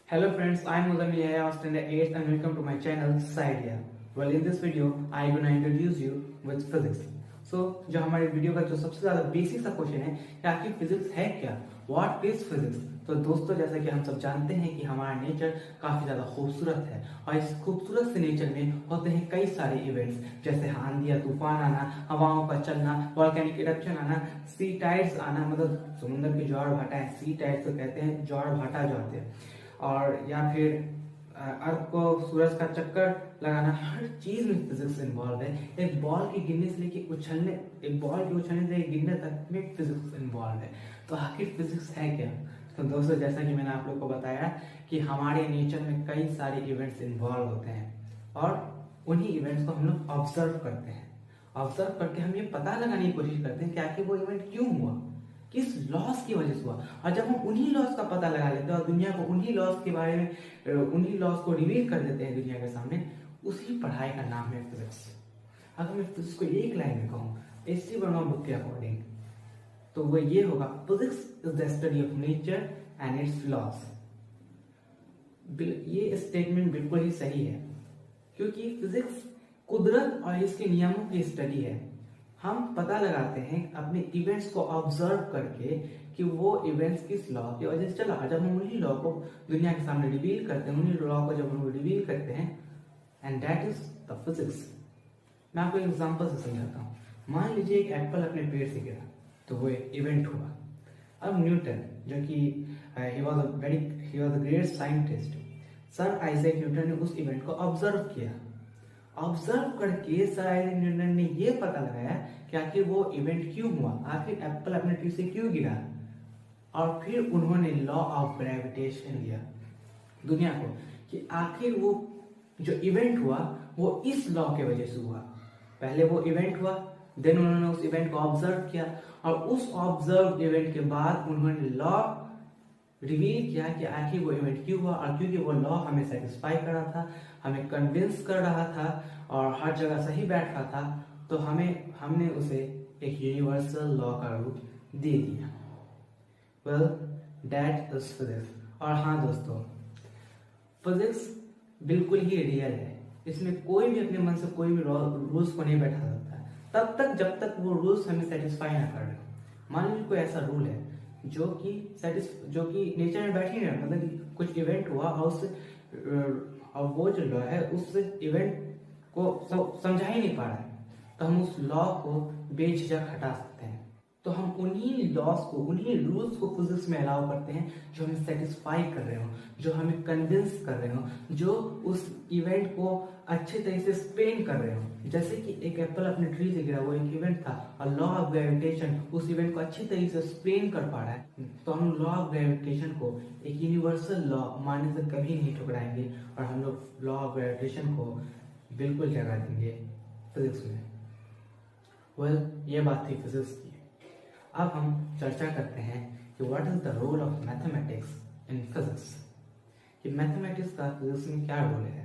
Hello friends, I am Muzamil Yahya, standard 8th and welcome to my channel Sidea. Well, in this video, I am going to introduce you with physics. So, जो हमारे video का जो सबसे ज़्यादा basic सा question है कि आखिर फिजिक्स है क्या? What is physics? तो दोस्तों, जैसा कि हम सब जानते हैं कि हमारा नेचर काफ़ी ज़्यादा खूबसूरत है और इस खूबसूरत से नेचर में होते हैं कई सारे इवेंट्स, जैसे आंधी या तूफान आना, हवाओं का चलना, वॉल्केनिक इरप्शन आना, सी टाइड्स आना, मतलब समुद्र के ज्वार भाटा है, सी टाइड्स तो कहते हैं ज्वार भाटा जो आते हैं, और या फिर अर्थ को सूरज का चक्कर लगाना। हर चीज में फिजिक्स इन्वॉल्व है। एक बॉल की गिरने से लेके उछलने एक बॉल के उछलने से गिरने तक में फिजिक्स इन्वॉल्व है। तो आखिर फिजिक्स है क्या? तो दोस्तों, जैसा कि मैंने आप लोग को बताया कि हमारे नेचर में कई सारे इवेंट्स इन्वॉल्व होते हैं और उन्हीं इवेंट्स को हम लोग ऑब्जर्व करते हैं। ऑब्जर्व करके हम ये पता लगाने की कोशिश करते हैं कि आखिर वो इवेंट क्यों हुआ, किस लॉस की वजह से हुआ। और जब हम उन्हीं लॉस का पता लगा लेते हैं और दुनिया को उन्हीं लॉस के बारे में, उन्हीं लॉस को रिवील कर देते हैं दुनिया के सामने, उसी पढ़ाई का नाम है फिजिक्स। अगर मैं फिजिक्स को एक लाइन में कहूँ, एससी वर्मा बुक के अकॉर्डिंग, तो वो ये होगा: physics is the study of nature and it's loss. ये स्टेटमेंट बिल्कुल ही सही है, क्योंकि फिजिक्स कुदरत और इसके नियमों की स्टडी है। हम पता लगाते हैं अपने इवेंट्स को ऑब्जर्व करके कि वो इवेंट्स किस लॉ की वजह से चला। जब हम उन्हीं लॉ को दुनिया के सामने रिवील करते हैं, उन्हीं लॉ को जब हम रिवील करते हैं, and that is the physics. मैं आपको एग्जांपल से समझाता हूँ। मान लीजिए एक एप्पल अपने पेड़ से गिरा, तो वो एक इवेंट हुआ। अब न्यूटन, जो कि he was a great scientist, sir Isaac Newton ने उस इवेंट को ऑब्जर्व किया। ऑब्जर्व करके सर आइजैक न्यूटन ने यह पता लगाया कि आखिर वो इवेंट क्यों हुआ, आखिर एप्पल अपने ट्री से क्यों गिरा, और फिर उन्होंने लॉ ऑफ ग्रेविटेशन दिया दुनिया को कि आखिर वो जो इवेंट हुआ वो इस लॉ के वजह से हुआ। पहले वो इवेंट हुआ, देन उन्होंने उस इवेंट को ऑब्जर्व किया और उस ऑब्जर्व इवेंट के बाद उन्होंने लॉ रिवील किया कि आखिर वो इवेंट क्यों हुआ। और क्योंकि वो लॉ हमें सेटिस्फाई कर रहा था, हमें कन्विंस कर रहा था और हर जगह सही बैठ रहा था, तो हमने उसे एक यूनिवर्सल लॉ का रूप दे दिया। Well, that is physics. और हाँ दोस्तों, फिजिक्स बिल्कुल ही रियल है। इसमें कोई भी अपने मन से कोई भी रूल्स को नहीं बैठा सकता तब तक जब तक वो रूल्स हमें सेटिस्फाई ना कर रहे। मान लीजिए कोई ऐसा रूल है जो कि नेचर में बैठ ही नहीं रहा, मतलब कि कुछ इवेंट हुआ और वो जो लॉ है उस इवेंट को समझा ही नहीं पा रहा है, तो हम उस लॉ को बेझिझक हटा सकते हैं। तो हम उन्हीं लॉस को, उन्हीं रूल्स को फिजिक्स में अलाउ करते हैं जो हमें सेटिस्फाई कर रहे हो, जो हमें कन्विंस कर रहे हो, जो उस इवेंट को अच्छे तरीके से एक्सप्लेन कर रहे हो। जैसे कि एक एप्पल अपने ट्री से गिरा, वो एक इवेंट था और लॉ ऑफ ग्रेविटेशन उस इवेंट को अच्छी तरीके से एक्सप्लेन कर पा रहा है। तो हम लॉ ऑफ ग्रेविटेशन को एक यूनिवर्सल लॉ मानने से कभी नहीं ठुकराएंगे और हम लोग लॉ ऑफ ग्रेविटेशन को बिल्कुल जगह देंगे फिजिक्स में। वेल, ये बात थी फिजिक्स की। अब हम चर्चा करते हैं कि what is the role of mathematics in physics, कि मैथमेटिक्स का फिजिक्स में क्या रोल है।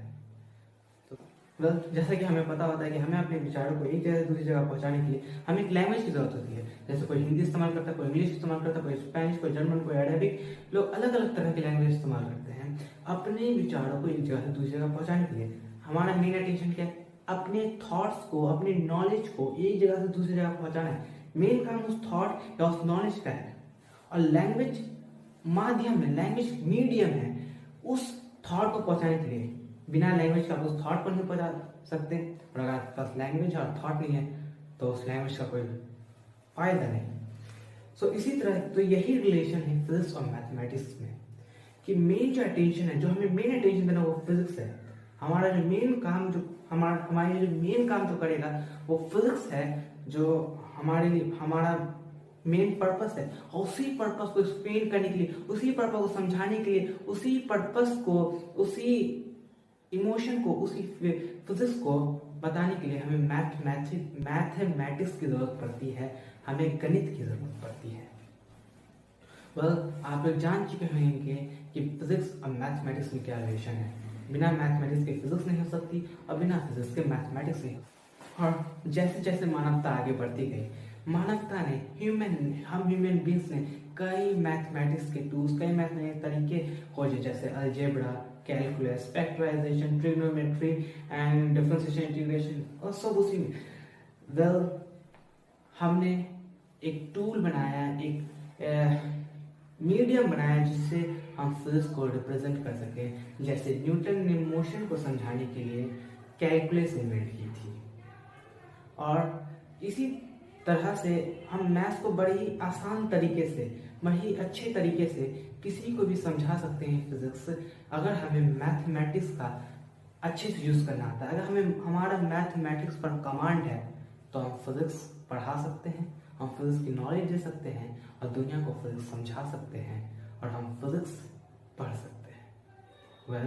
तो वेल, जैसा कि हमें पता होता है कि हमें अपने विचारों को एक जगह से दूसरी जगह पहुंचाने के लिए हमें एक लैंग्वेज की जरूरत होती है। जैसे कोई हिंदी इस्तेमाल करता है, कोई इंग्लिश इस्तेमाल करता है, कोई स्पेनिश, कोई जर्मन, कोई अरेबिक। लोग अलग अलग तरह की लैंग्वेज इस्तेमाल करते हैं अपने विचारों को एक जगह से दूसरी जगह पहुंचाने के लिए। हमारा मेन अटेंशन क्या है? अपने थॉट्स को, अपने नॉलेज को एक जगह से दूसरी जगह पहुंचाना है। मेन काम उस थॉट या उस नॉलेज का है, और लैंग्वेज माध्यम है, लैंग्वेज मीडियम है उस थॉट को पहुंचाने के लिए। बिना लैंग्वेज का आप उस थॉट को नहीं पहुंचा सकते, और अगर आपके पास लैंग्वेज और थॉट नहीं है तो उस लैंग्वेज का कोई फायदा नहीं। सो इसी तरह तो यही रिलेशन है फिजिक्स और मैथमेटिक्स में, कि मेन जो अटेंशन है, जो हमें मेन अटेंशन देना वो फिजिक्स है। हमारा जो मेन काम हमारे जो मेन काम जो करेगा वो फिजिक्स है, जो हमारे लिए हमारा मेन पर्पस है। और उसी पर्पस को एक्सप्लेन करने के लिए, उसी पर्पस को समझाने के लिए, उसी पर्पस को, उसी इमोशन को, उसी फिजिक्स को बताने के लिए हमें मैथमेटिक्स की जरूरत पड़ती है, हमें गणित की जरूरत पड़ती है। आप लोग जान चुके होंगे कि फिजिक्स और मैथमेटिक्स में क्या रिलेशन है। बिना मैथमेटिक्स के फिजिक्स नहीं हो सकती और बिना फिजिक्स के मैथमेटिक्स नहीं। और जैसे जैसे मानवता आगे बढ़ती गई, मानवता ने हम ह्यूमन बींग्स ने कई मैथमेटिक्स के टूल्स, कई मैथमेटिक्स तरीके खोजे, जैसे algebra, calculus, factorisation, trigonometry and differentiation integration, और सब उसी में हमने एक टूल बनाया, एक मीडियम बनाया जिससे हम फिजिक्स को रिप्रेजेंट कर सके। जैसे न्यूटन ने मोशन को समझाने के लिए कैलकुलस इन्वेंट की थी, और इसी तरह से हम मैथ्स को बड़ी ही आसान तरीके से, बड़ी ही अच्छे तरीके से किसी को भी समझा सकते हैं फिजिक्स, अगर हमें मैथमेटिक्स का अच्छे से यूज करना आता है। अगर हमें हमारा मैथमेटिक्स पर कमांड है तो हम फिजिक्स पढ़ा सकते हैं, हम फिजिक्स की नॉलेज दे सकते हैं और दुनिया को फिजिक्स समझा सकते हैं, और हम फिजिक्स पढ़ सकते हैं।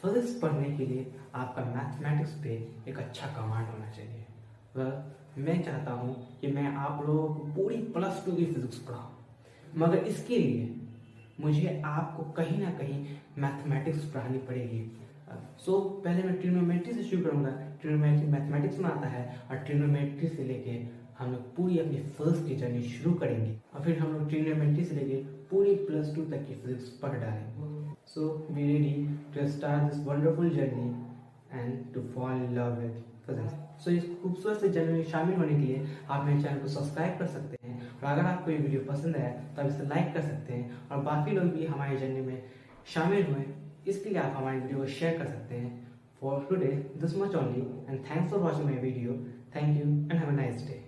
फिजिक्स पढ़ने के लिए आपका मैथमेटिक्स पे एक अच्छा कमांड होना चाहिए। मैं चाहता हूँ कि मैं आप लोगों को पूरी +2 की फिजिक्स पढ़ाऊँ, मगर इसके लिए मुझे आपको कहीं ना कहीं मैथमेटिक्स पढ़ानी पड़ेगी। पहले मैं ट्रिग्नोमेट्री से शुरू करूंगा। ट्रिग्नोमेट्री मैथमेटिक्स में आता है, और ट्रिग्नोमेट्री से लेके हम लोग पूरी अपनी फिजिक्स की जर्नी शुरू करेंगे, और फिर हम लोग ट्रिग्नोमेट्री से लेके पूरी +2 तक की फिजिक्स पढ़ डालेंगे। So be ready to start this wonderful journey and to fall in love with physics. So इस खूबसूरत से जर्नी में शामिल होने के लिए आप मेरे चैनल को सब्सक्राइब कर सकते हैं, और अगर आपको ये वीडियो पसंद आया तो आप इसे लाइक कर सकते हैं, और बाकी लोग भी हमारी जर्नी में शामिल हुए इसलिए आप हमारी वीडियो को शेयर कर सकते हैं। For today this much only, and thanks for watching my video. Thank you and have a nice day.